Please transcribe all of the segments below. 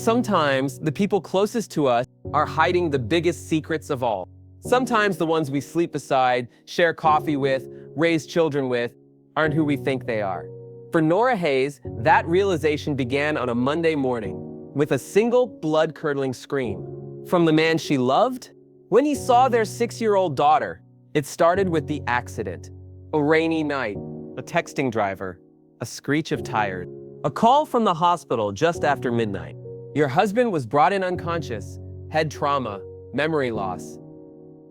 sometimes the people closest to us are hiding the biggest secrets of all. Sometimes the ones we sleep beside, share coffee with, raise children with, aren't who we think they are. For Nora Hayes, that realization began on a Monday morning with a single blood-curdling scream. From the man she loved, when he saw their 6-year-old daughter. It started with the accident. A rainy night, a texting driver, a screech of tires. A call from the hospital just after midnight. Your husband was brought in unconscious, head trauma, memory loss.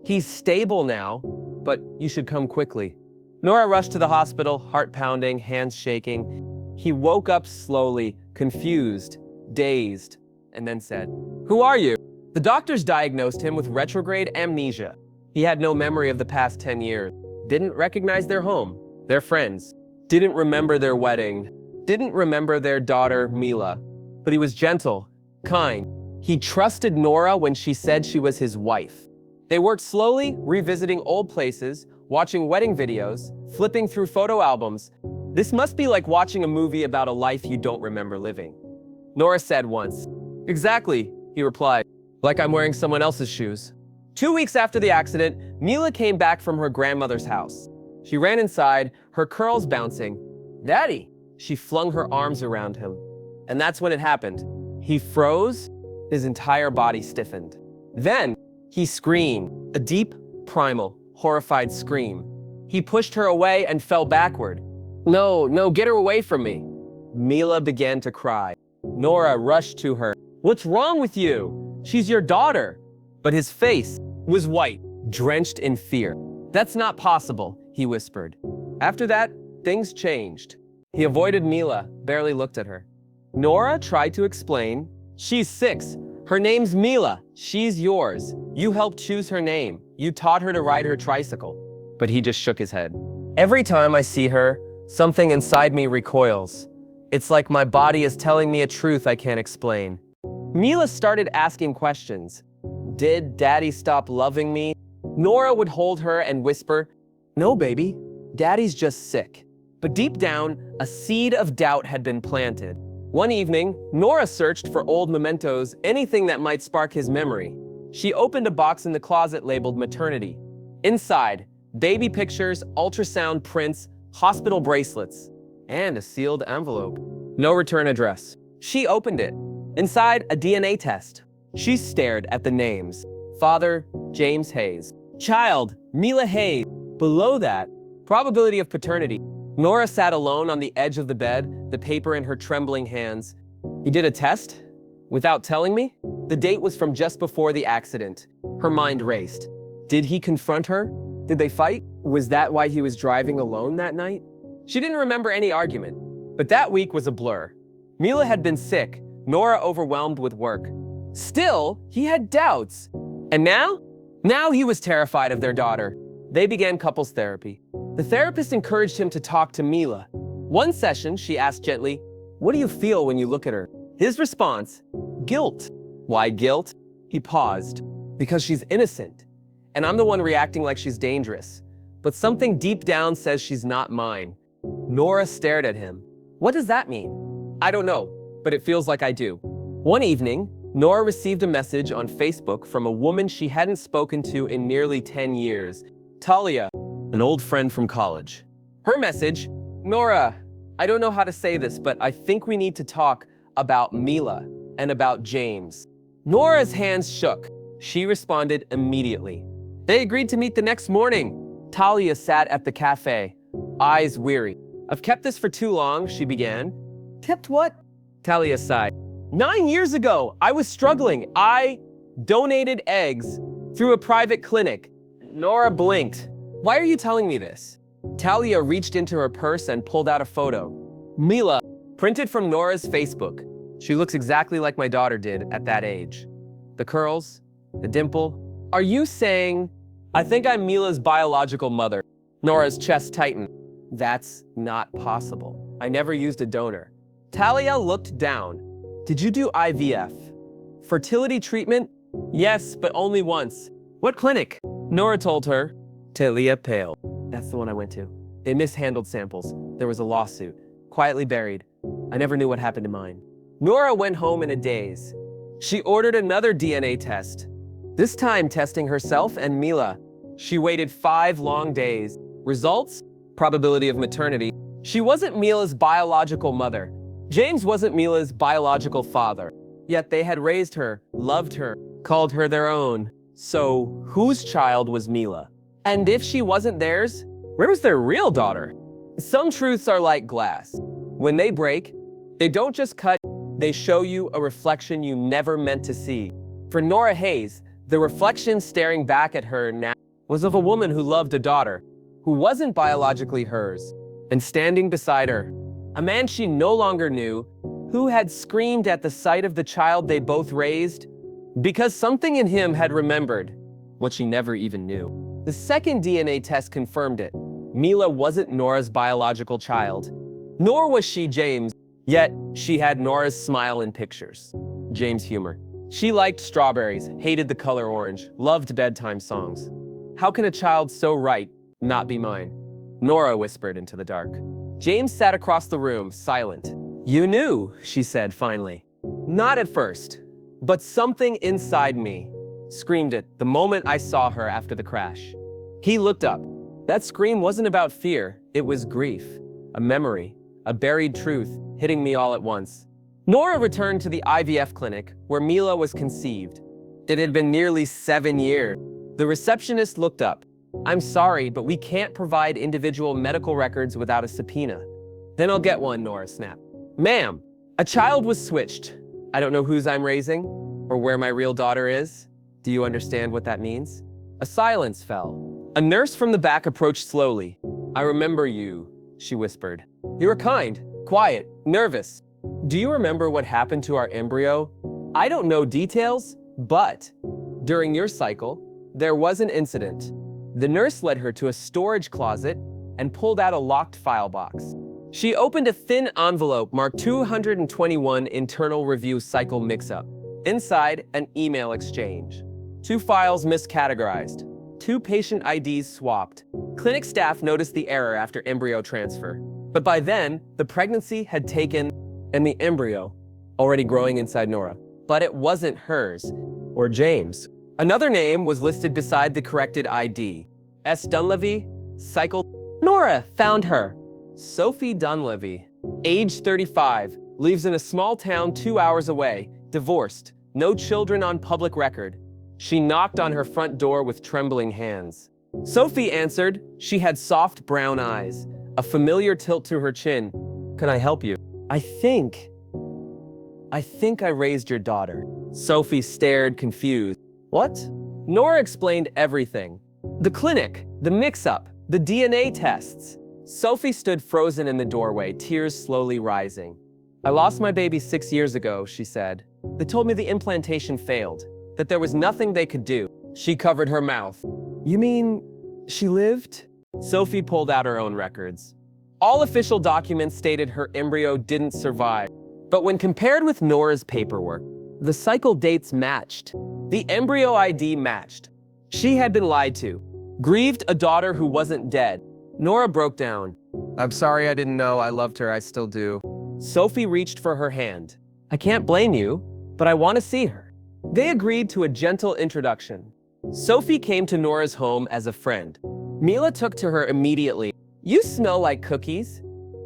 He's stable now, but you should come quickly. Nora rushed to the hospital, heart pounding, hands shaking. He woke up slowly, confused, dazed, and then said, "Who are you?" The doctors diagnosed him with retrograde amnesia. He had no memory of the past 10 years, didn't recognize their home, their friends, didn't remember their wedding, didn't remember their daughter, Mila. But he was gentle, kind. He trusted Nora when she said she was his wife. They worked slowly, revisiting old places, watching wedding videos, flipping through photo albums. This must be like watching a movie about a life you don't remember living. Nora said once. "Exactly," he replied, "like I'm wearing someone else's shoes." 2 weeks after the accident, Mila came back from her grandmother's house. She ran inside, her curls bouncing. "Daddy!" She flung her arms around him. And that's when it happened. He froze, his entire body stiffened. Then, he screamed, a deep, primal, horrified scream. He pushed her away and fell backward. No, get her away from me." Mila began to cry. Nora rushed to her. "What's wrong with you? She's your daughter." But his face was white, drenched in fear. "That's not possible," he whispered. After that, things changed. He avoided Mila, barely looked at her. Nora tried to explain. "She's 6. Her name's Mila. She's yours. You helped choose her name. You taught her to ride her tricycle." But he just shook his head. "Every time I see her, something inside me recoils. It's like my body is telling me a truth I can't explain." Mila started asking questions. Did Daddy stop loving me? Nora would hold her and whisper, "No, baby, Daddy's just sick." But deep down, a seed of doubt had been planted. One evening, Nora searched for old mementos, anything that might spark his memory. She opened a box in the closet labeled maternity. Inside, baby pictures, ultrasound prints, hospital bracelets, and a sealed envelope. No return address. She opened it. Inside, a DNA test. She stared at the names. Father, James Hayes. Child, Mila Hayes. Below that, probability of paternity. Nora sat alone on the edge of the bed, the paper in her trembling hands. "He did a test? Without telling me?" The date was from just before the accident. Her mind raced. Did he confront her? Did they fight? Was that why he was driving alone that night? She didn't remember any argument. But that week was a blur. Mila had been sick, Nora overwhelmed with work. Still, he had doubts. And now? Now he was terrified of their daughter. They began couples therapy. The therapist encouraged him to talk to Mila. One session, she asked gently, "What do you feel when you look at her?" His response, "Guilt." "Why guilt?" He paused. "Because she's innocent, and I'm the one reacting like she's dangerous. But something deep down says she's not mine." Nora stared at him. "What does that mean?" "I don't know, but it feels like I do." One evening, Nora received a message on Facebook from a woman she hadn't spoken to in nearly 10 years. Talia, an old friend from college. Her message, "Nora, I don't know how to say this, but I think we need to talk about Mila and about James." Nora's hands shook. She responded immediately. They agreed to meet the next morning. Talia sat at the cafe, eyes weary. "I've kept this for too long," she began. "Kept what?" Talia sighed. 9 years ago, I was struggling. I donated eggs through a private clinic." Nora blinked. "Why are you telling me this?" Talia reached into her purse and pulled out a photo. Mila, printed from Nora's Facebook. She looks exactly like my daughter did at that age. The curls, the dimple. "Are you saying—" "I think I'm Mila's biological mother." Nora's chest tightened. "That's not possible. I never used a donor." Talia looked down. "Did you do IVF? Fertility treatment?" "Yes, but only once." "What clinic?" Nora told her. Talia paled. "That's the one I went to. They mishandled samples. There was a lawsuit. Quietly buried. I never knew what happened to mine." Nora went home in a daze. She ordered another DNA test, this time testing herself and Mila. She waited 5 long days. Results? Probability of maternity. She wasn't Mila's biological mother. James wasn't Mila's biological father. Yet they had raised her, loved her, called her their own. So, whose child was Mila? And if she wasn't theirs, where was their real daughter? Some truths are like glass. When they break, they don't just cut, they show you a reflection you never meant to see. For Nora Hayes, the reflection staring back at her now was of a woman who loved a daughter, who wasn't biologically hers, and standing beside her, a man she no longer knew, who had screamed at the sight of the child they both raised, because something in him had remembered what she never even knew. The second DNA test confirmed it. Mila wasn't Nora's biological child, nor was she James, yet she had Nora's smile in pictures. James' humor. She liked strawberries, hated the color orange, loved bedtime songs. How can a child so right not be mine? Nora whispered into the dark. James sat across the room, silent. You knew, she said finally. Not at first, but something inside me screamed it the moment I saw her after the crash. He looked up. That scream wasn't about fear, it was grief, a memory, a buried truth hitting me all at once. Nora returned to the IVF clinic where Mila was conceived. It had been nearly 7 years. The receptionist looked up. I'm sorry, but we can't provide individual medical records without a subpoena. Then I'll get one, Nora snapped. Ma'am, a child was switched. I don't know whose I'm raising or where my real daughter is. Do you understand what that means? A silence fell. A nurse from the back approached slowly. I remember you, she whispered. You were kind, quiet, nervous. Do you remember what happened to our embryo? I don't know details, but during your cycle, there was an incident. The nurse led her to a storage closet and pulled out a locked file box. She opened a thin envelope marked 221 internal review cycle mix-up. Inside, an email exchange. 2 files miscategorized. 2 patient IDs swapped. Clinic staff noticed the error after embryo transfer. But by then, the pregnancy had taken, and the embryo, already growing inside Nora. But it wasn't hers, or James. Another name was listed beside the corrected ID. S. Dunleavy, cycle. Nora found her. Sophie Dunleavy, age 35, lives in a small town 2 hours away, divorced, no children on public record. She knocked on her front door with trembling hands. Sophie answered. She had soft brown eyes, a familiar tilt to her chin. Can I help you? I think I raised your daughter. Sophie stared, confused. What? Nora explained everything. The clinic, the mix-up, the DNA tests. Sophie stood frozen in the doorway, tears slowly rising. I lost my baby 6 years ago, she said. They told me the implantation failed, that there was nothing they could do. She covered her mouth. You mean she lived? Sophie pulled out her own records. All official documents stated her embryo didn't survive. But when compared with Nora's paperwork, the cycle dates matched. The embryo ID matched. She had been lied to, grieved a daughter who wasn't dead. Nora broke down. I'm sorry I didn't know. I loved her. I still do. Sophie reached for her hand. I can't blame you, but I want to see her. They agreed to a gentle introduction. Sophie came to Nora's home as a friend. Mila took to her immediately. You smell like cookies,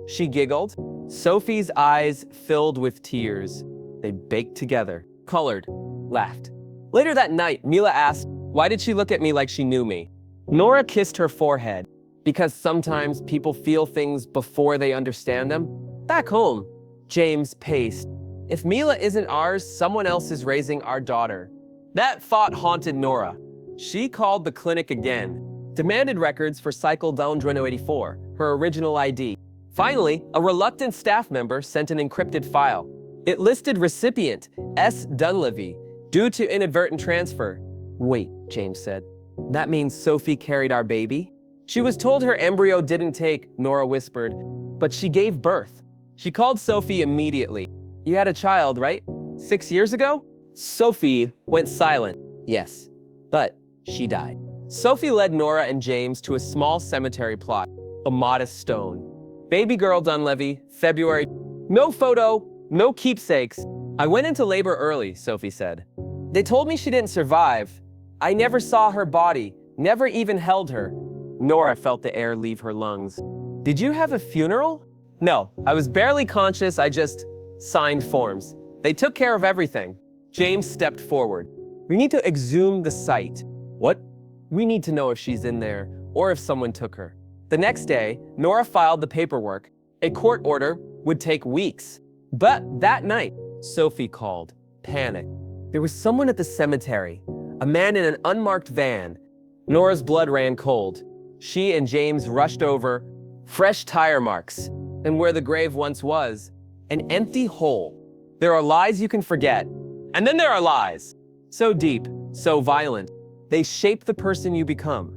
she giggled. Sophie's eyes filled with tears. They baked together, colored, laughed. Later that night, Mila asked, why did she look at me like she knew me? Nora kissed her forehead. Because sometimes people feel things before they understand them. Back home, James paced. If Mila isn't ours, someone else is raising our daughter. That thought haunted Nora. She called the clinic again, demanded records for cycle 184, her original ID. Finally, a reluctant staff member sent an encrypted file. It listed recipient S. Dunleavy, due to inadvertent transfer. Wait, James said. That means Sophie carried our baby? She was told her embryo didn't take, Nora whispered, but she gave birth. She called Sophie immediately. You had a child, right? 6 years ago? Sophie went silent. Yes, but she died. Sophie led Nora and James to a small cemetery plot, a modest stone. Baby girl Dunleavy, February. No photo, No keepsakes. I went into labor early, Sophie said. They told me she didn't survive. I never saw her body, never even held her. Nora felt the air leave her lungs. Did you have a funeral? No, I was barely conscious. I just signed forms. They took care of everything. James stepped forward. We need to exhume the site. What? We need to know if she's in there or if someone took her. The next day, Nora filed the paperwork. A court order would take weeks. But that night, Sophie called. Panic. There was someone at the cemetery, a man in an unmarked van. Nora's blood ran cold. She and James rushed over. Fresh tire marks. And where the grave once was, an empty hole. There are lies you can forget. And then there are lies. So deep, so violent. They shape the person you become.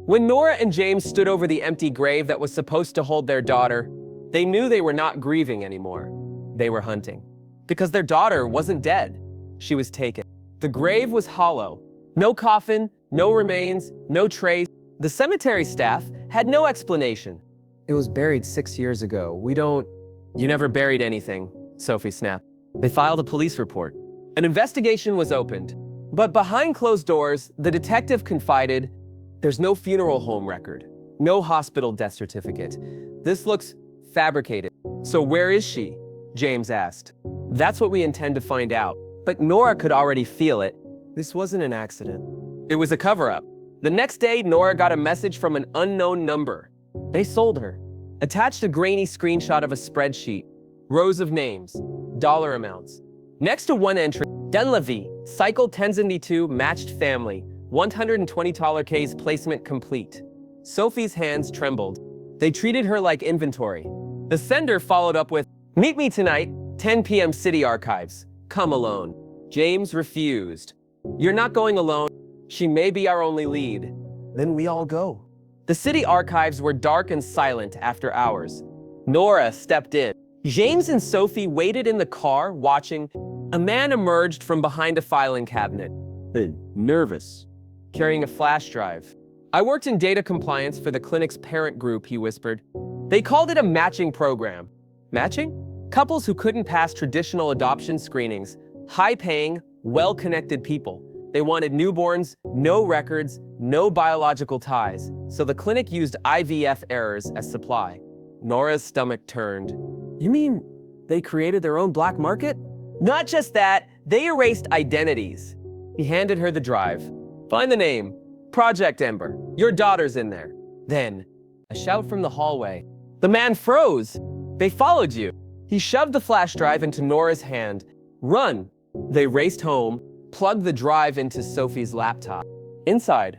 When Nora and James stood over the empty grave that was supposed to hold their daughter, they knew they were not grieving anymore. They were hunting. Because their daughter wasn't dead. She was taken. The grave was hollow. No coffin, no remains, no trace. The cemetery staff had no explanation. It was buried 6 years ago. You never buried anything, Sophie snapped. They filed a police report. An investigation was opened. But behind closed doors, the detective confided, there's no funeral home record, no hospital death certificate. This looks fabricated. So where is she? James asked. That's what we intend to find out. But Nora could already feel it. This wasn't an accident. It was a cover-up. The next day, Nora got a message from an unknown number. They sold her. Attached a grainy screenshot of a spreadsheet. Rows of names. Dollar amounts. Next to one entry, Dunleavy, Cycle 1072, matched family. $120 case placement complete. Sophie's hands trembled. They treated her like inventory. The sender followed up with, meet me tonight, 10 p.m. City Archives. Come alone. James refused. You're not going alone. She may be our only lead. Then we all go. The city archives were dark and silent after hours. Nora stepped in. James and Sophie waited in the car, watching. A man emerged from behind a filing cabinet. Nervous. Carrying a flash drive. I worked in data compliance for the clinic's parent group, he whispered. They called it a matching program. Matching? Couples who couldn't pass traditional adoption screenings. High-paying, well-connected people. They wanted newborns, no records, no biological ties. So the clinic used IVF errors as supply. Nora's stomach turned. You mean they created their own black market? Not just that, they erased identities. He handed her the drive. Find the name. Project Ember. Your daughter's in there. Then, a shout from the hallway. The man froze. They followed you. He shoved the flash drive into Nora's hand. Run. They raced home, plugged the drive into Sophie's laptop. Inside,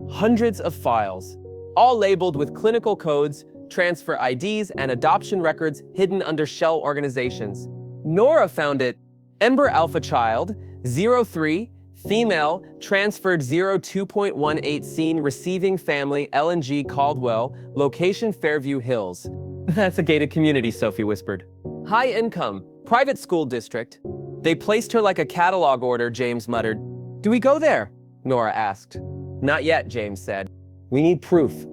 hundreds of files, all labeled with clinical codes, transfer IDs, and adoption records hidden under shell organizations. Nora found it. Ember Alpha Child, 03, female, transferred 02.18 scene, receiving family, LNG Caldwell, location Fairview Hills. That's a gated community, Sophie whispered. High income, private school district. They placed her like a catalog order, James muttered. Do we go there? Nora asked. Not yet, James said. We need proof.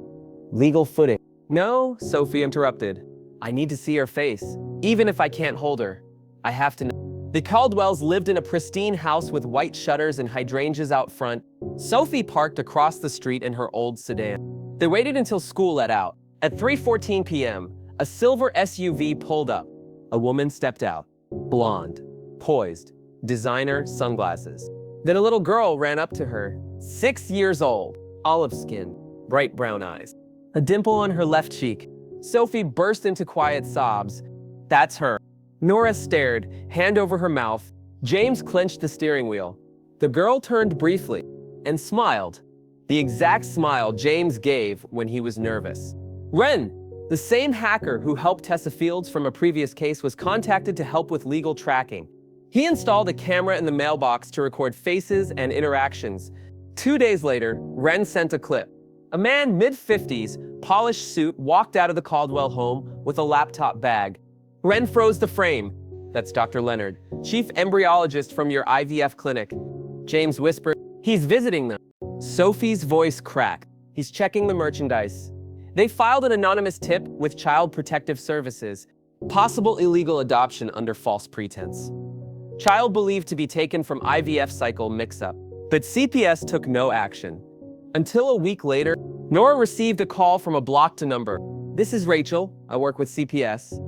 Legal footing. No, Sophie interrupted. I need to see her face. Even if I can't hold her, I have to know. The Caldwells lived in a pristine house with white shutters and hydrangeas out front. Sophie parked across the street in her old sedan. They waited until school let out. At 3:14 p.m., a silver SUV pulled up. A woman stepped out. Blonde. Poised, designer sunglasses. Then a little girl ran up to her, 6 years old, olive skin, bright brown eyes, a dimple on her left cheek. Sophie burst into quiet sobs. That's her. Nora stared, hand over her mouth. James clenched the steering wheel. The girl turned briefly and smiled, the exact smile James gave when he was nervous. Wren, the same hacker who helped Tessa Fields from a previous case, was contacted to help with legal tracking. He installed a camera in the mailbox to record faces and interactions. 2 days later, Wren sent a clip. A man mid-50s, polished suit, walked out of the Caldwell home with a laptop bag. Wren froze the frame. That's Dr. Leonard, chief embryologist from your IVF clinic. James whispered, he's visiting them. Sophie's voice cracked. He's checking the merchandise. They filed an anonymous tip with Child Protective Services. Possible illegal adoption under false pretense. Child believed to be taken from IVF cycle mix-up, but CPS took no action. Until a week later, Nora received a call from a blocked number. "This is Rachel. I work with CPS.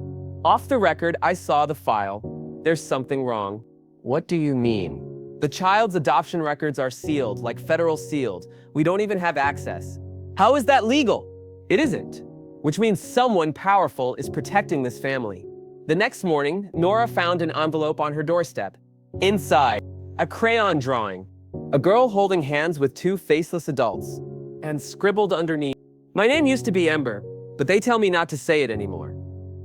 Off the record, I saw the file. There's something wrong." "What do you mean?" "The child's adoption records are sealed, like federal sealed. We don't even have access." "How is that legal?" "It isn't. Which means someone powerful is protecting this family." The next morning, Nora found an envelope on her doorstep. Inside, a crayon drawing. A girl holding hands with two faceless adults. And scribbled underneath, "My name used to be Ember, but they tell me not to say it anymore."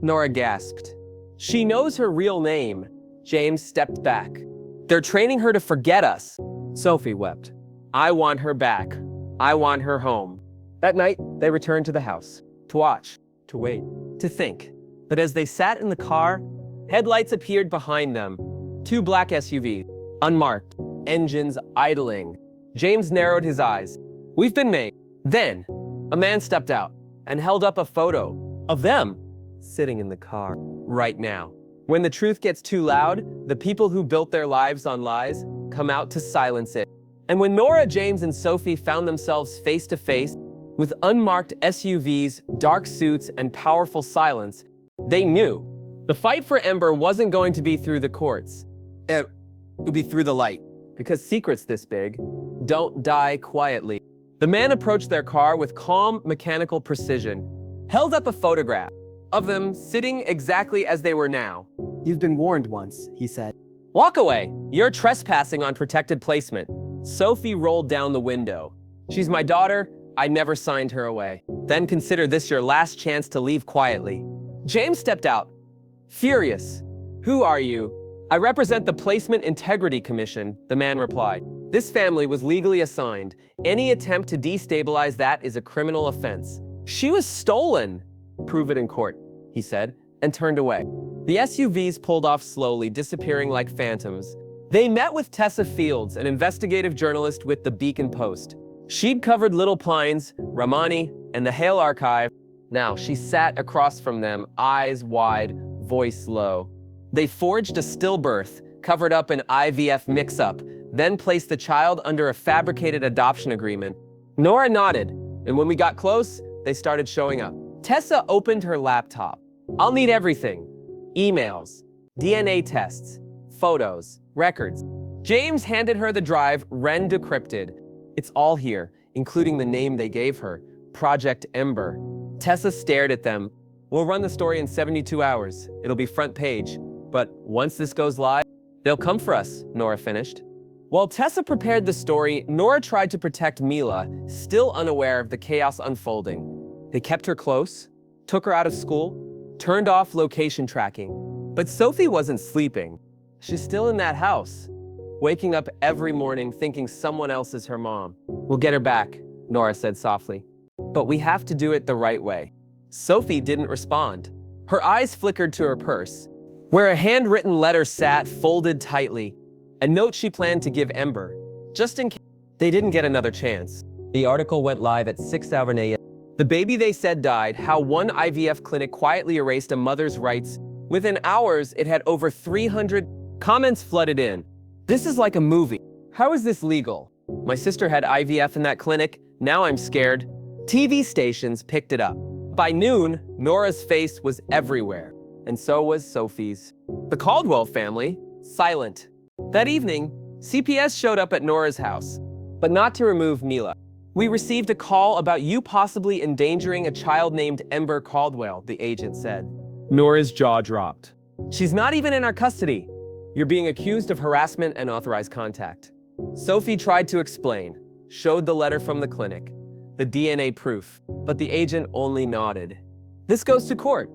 Nora gasped. She knows her real name. James stepped back. "They're training her to forget us." Sophie wept. "I want her back. I want her home." That night, they returned to the house. To watch, to wait, to think. But as they sat in the car, headlights appeared behind them. Two black SUVs, unmarked, engines idling. James narrowed his eyes. "We've been made." Then, a man stepped out and held up a photo of them sitting in the car right now. When the truth gets too loud, the people who built their lives on lies come out to silence it. And when Nora, James, and Sophie found themselves face to face with unmarked SUVs, dark suits, and powerful silence, they knew the fight for Ember wasn't going to be through the courts. It would be through the light. Because secrets this big don't die quietly. The man approached their car with calm, mechanical precision, held up a photograph of them sitting exactly as they were now. "You've been warned once," he said. "Walk away. You're trespassing on protected placement." Sophie rolled down the window. "She's my daughter. I never signed her away. Then consider this your last chance to leave quietly." James stepped out, furious. "Who are you?" "I represent the Placement Integrity Commission," the man replied. "This family was legally assigned. Any attempt to destabilize that is a criminal offense." "She was stolen." "Prove it in court," he said, and turned away. The SUVs pulled off slowly, disappearing like phantoms. They met with Tessa Fields, an investigative journalist with the Beacon Post. She'd covered Little Pines, Ramani, and the Hale Archive. Now she sat across from them, eyes wide, voice low. They forged a stillbirth, covered up an IVF mix-up, then placed the child under a fabricated adoption agreement. Nora nodded, and when we got close, they started showing up. Tessa opened her laptop. "I'll need everything. Emails, DNA tests, photos, records." James handed her the drive, Ren decrypted. "It's all here, including the name they gave her, Project Ember." Tessa stared at them. "We'll run the story in 72 hours. It'll be front page. But once this goes live, they'll come for us," Nora finished. While Tessa prepared the story, Nora tried to protect Mila, still unaware of the chaos unfolding. They kept her close, took her out of school, turned off location tracking. But Sophie wasn't sleeping. She's still in that house, waking up every morning thinking someone else is her mom. "We'll get her back," Nora said softly. "But we have to do it the right way." Sophie didn't respond. Her eyes flickered to her purse, where a handwritten letter sat folded tightly, a note she planned to give Ember, just in case they didn't get another chance. The article went live at 6:00 a.m. The baby they said died, how one IVF clinic quietly erased a mother's rights. Within hours, it had over 300 comments flooded in. "This is like a movie. How is this legal? My sister had IVF in that clinic. Now I'm scared." TV stations picked it up. By noon, Nora's face was everywhere, and so was Sophie's. The Caldwell family, silent. That evening, CPS showed up at Nora's house, but not to remove Mila. "We received a call about you possibly endangering a child named Ember Caldwell," the agent said. Nora's jaw dropped. "She's not even in our custody. You're being accused of harassment and unauthorized contact." Sophie tried to explain, showed the letter from the clinic, the DNA proof, but the agent only nodded. "This goes to court.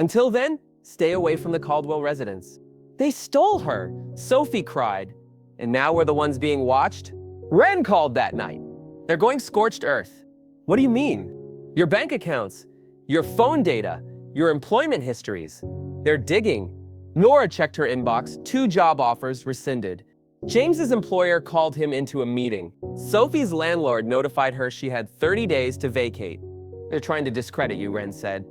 Until then, stay away from the Caldwell residence." "They stole her," Sophie cried. "And now we're the ones being watched?" Ren called that night. "They're going scorched earth." "What do you mean?" "Your bank accounts, your phone data, your employment histories. They're digging." Nora checked her inbox, 2 job offers rescinded. James's employer called him into a meeting. Sophie's landlord notified her she had 30 days to vacate. "They're trying to discredit you," Ren said.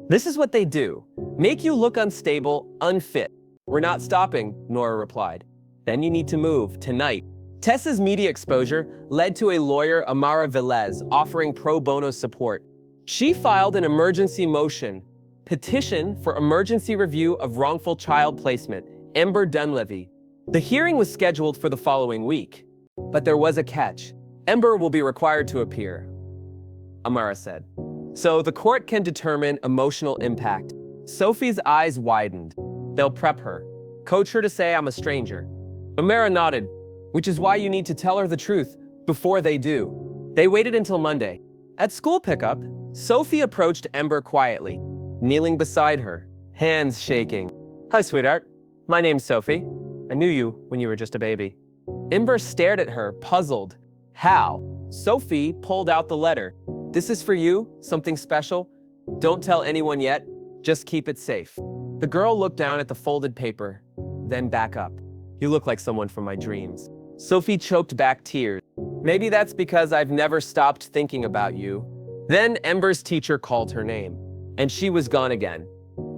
This is what they do. Make you look unstable, unfit. We're not stopping, Nora replied. Then you need to move, tonight. Tessa's media exposure led to a lawyer, Amara Velez, offering pro bono support. She filed an emergency motion, petition for emergency review of wrongful child placement, Ember Dunleavy. The hearing was scheduled for the following week, but there was a catch. Ember will be required to appear, Amara said, so the court can determine emotional impact. Sophie's eyes widened. They'll prep her, coach her to say I'm a stranger. Amara nodded, which is why you need to tell her the truth before they do. They waited until Monday. At school pickup, Sophie approached Ember quietly, kneeling beside her, hands shaking. Hi, sweetheart. My name's Sophie. I knew you when you were just a baby. Ember stared at her, puzzled. How? Sophie pulled out the letter. This is for you, something special. Don't tell anyone yet, just keep it safe. The girl looked down at the folded paper, then back up. You look like someone from my dreams. Sophie choked back tears. Maybe that's because I've never stopped thinking about you. Then Ember's teacher called her name, and she was gone again.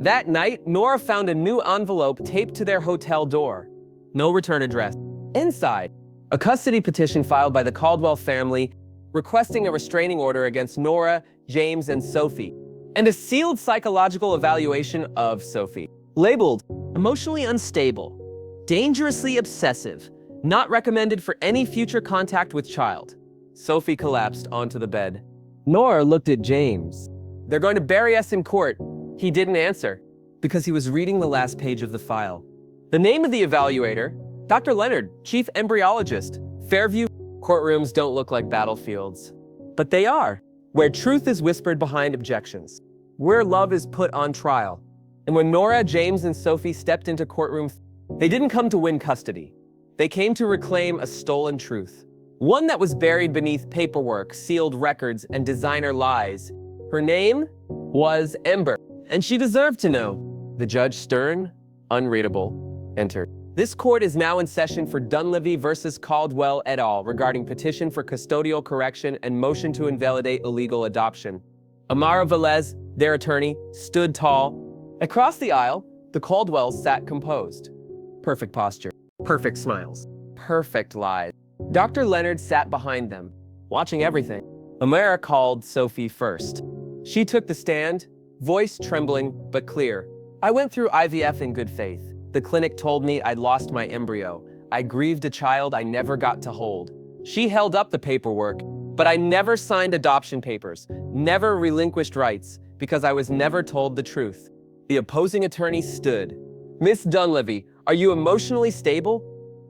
That night, Nora found a new envelope taped to their hotel door. No return address. Inside, a custody petition filed by the Caldwell family requesting a restraining order against Nora, James, and Sophie, and a sealed psychological evaluation of Sophie, labeled emotionally unstable, dangerously obsessive, not recommended for any future contact with child. Sophie collapsed onto the bed. Nora looked at James. They're going to bury us in court. He didn't answer because he was reading the last page of the file. The name of the evaluator, Dr. Leonard, chief embryologist, Fairview. Courtrooms don't look like battlefields, but they are, where truth is whispered behind objections, where love is put on trial. And when Nora, James, and Sophie stepped into courtroom, they didn't come to win custody. They came to reclaim a stolen truth, one that was buried beneath paperwork, sealed records, and designer lies. Her name was Ember, and she deserved to know. The judge, stern, unreadable, entered. This court is now in session for Dunleavy versus Caldwell et al. Regarding petition for custodial correction and motion to invalidate illegal adoption. Amara Velez, their attorney, stood tall. Across the aisle, the Caldwells sat composed. Perfect posture, perfect smiles, perfect lies. Dr. Leonard sat behind them, watching everything. Amara called Sophie first. She took the stand, voice trembling but clear. I went through IVF in good faith. The clinic told me I'd lost my embryo. I grieved a child I never got to hold. She held up the paperwork, but I never signed adoption papers, never relinquished rights, because I was never told the truth. The opposing attorney stood. Miss Dunleavy, are you emotionally stable?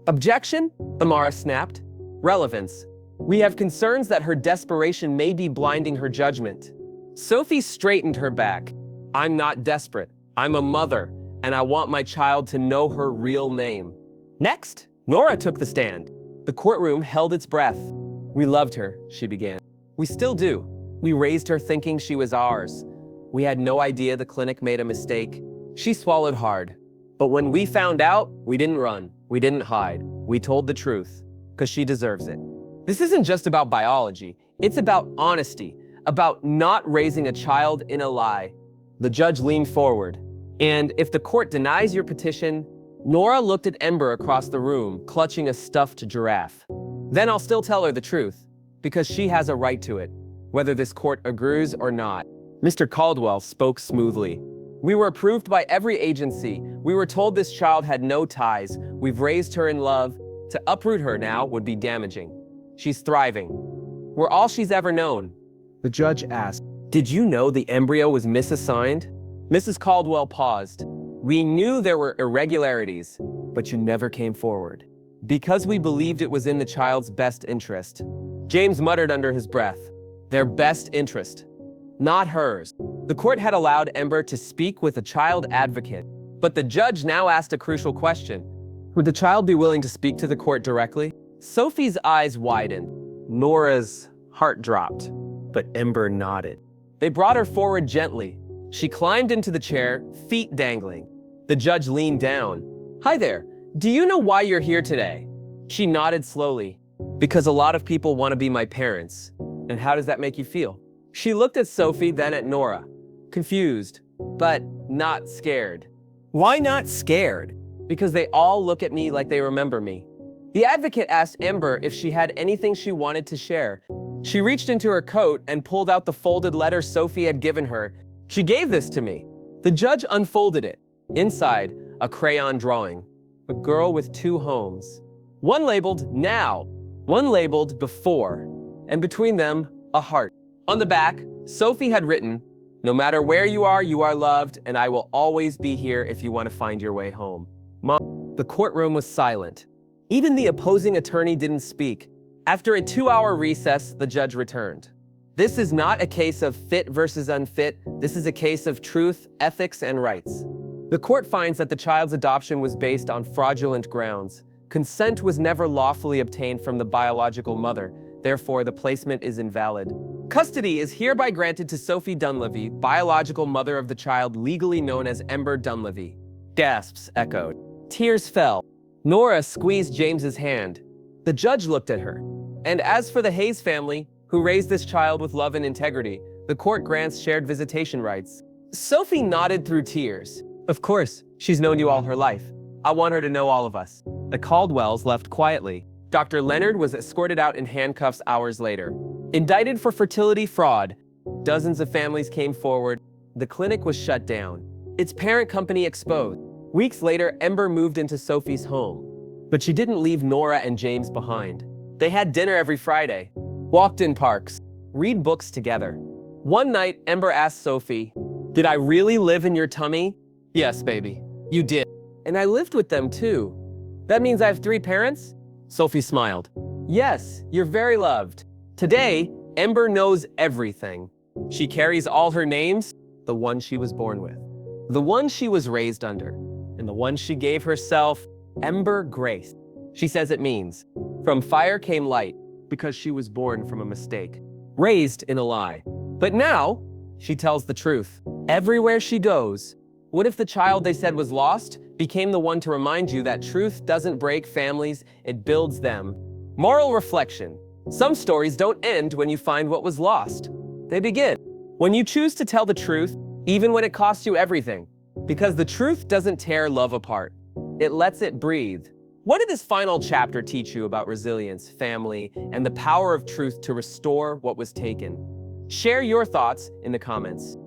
Objection? Amara snapped. Relevance. We have concerns that her desperation may be blinding her judgment. Sophie straightened her back. I'm not desperate. I'm a mother, and I want my child to know her real name. Next, Nora took the stand. The courtroom held its breath. We loved her, she began. We still do. We raised her thinking she was ours. We had no idea the clinic made a mistake. She swallowed hard. But when we found out, we didn't run. We didn't hide. We told the truth, because she deserves it. This isn't just about biology. It's about honesty, about not raising a child in a lie. The judge leaned forward. And if the court denies your petition, Nora looked at Ember across the room, clutching a stuffed giraffe. Then I'll still tell her the truth, because she has a right to it, whether this court agrees or not. Mr. Caldwell spoke smoothly. We were approved by every agency. We were told this child had no ties. We've raised her in love. To uproot her now would be damaging. She's thriving. We're all she's ever known. The judge asked, Did you know the embryo was misassigned? Mrs. Caldwell paused. We knew there were irregularities, but you never came forward. Because we believed it was in the child's best interest. James muttered under his breath. Their best interest, not hers. The court had allowed Ember to speak with a child advocate, but the judge now asked a crucial question. Would the child be willing to speak to the court directly? Sophie's eyes widened. Nora's heart dropped, but Ember nodded. They brought her forward gently. She climbed into the chair, feet dangling. The judge leaned down. Hi there, do you know why you're here today? She nodded slowly. Because a lot of people want to be my parents. And how does that make you feel? She looked at Sophie, then at Nora. Confused, but not scared. Why not scared? Because they all look at me like they remember me. The advocate asked Ember if she had anything she wanted to share. She reached into her coat and pulled out the folded letter Sophie had given her. She gave this to me. The judge unfolded it. Inside, a crayon drawing. A girl with two homes. One labeled now, one labeled before, and between them, a heart. On the back, Sophie had written, "No matter where you are loved, and I will always be here if you want to find your way home." The courtroom was silent. Even the opposing attorney didn't speak. After a 2-hour recess, the judge returned. This is not a case of fit versus unfit. This is a case of truth, ethics, and rights. The court finds that the child's adoption was based on fraudulent grounds. Consent was never lawfully obtained from the biological mother. Therefore, the placement is invalid. Custody is hereby granted to Sophie Dunleavy, biological mother of the child legally known as Ember Dunleavy. Gasps echoed. Tears fell. Nora squeezed James's hand. The judge looked at her. And as for the Hayes family, who raised this child with love and integrity, the court grants shared visitation rights. Sophie nodded through tears. Of course, she's known you all her life. I want her to know all of us. The Caldwells left quietly. Dr. Leonard was escorted out in handcuffs hours later. Indicted for fertility fraud, dozens of families came forward. The clinic was shut down. Its parent company exposed. Weeks later, Ember moved into Sophie's home. But she didn't leave Nora and James behind. They had dinner every Friday, walked in parks, read books together. One night, Ember asked Sophie, "Did I really live in your tummy?" "Yes, baby, you did. And I lived with them too. That means I have 3 parents?" Sophie smiled. "Yes, you're very loved." Today, Ember knows everything. She carries all her names, the one she was born with, the one she was raised under, and the one she gave herself, Ember Grace. She says it means, from fire came light, because she was born from a mistake, raised in a lie. But now, she tells the truth. Everywhere she goes, what if the child they said was lost became the one to remind you that truth doesn't break families, it builds them? Moral reflection. Some stories don't end when you find what was lost. They begin when you choose to tell the truth, even when it costs you everything. Because the truth doesn't tear love apart. It lets it breathe. What did this final chapter teach you about resilience, family, and the power of truth to restore what was taken? Share your thoughts in the comments.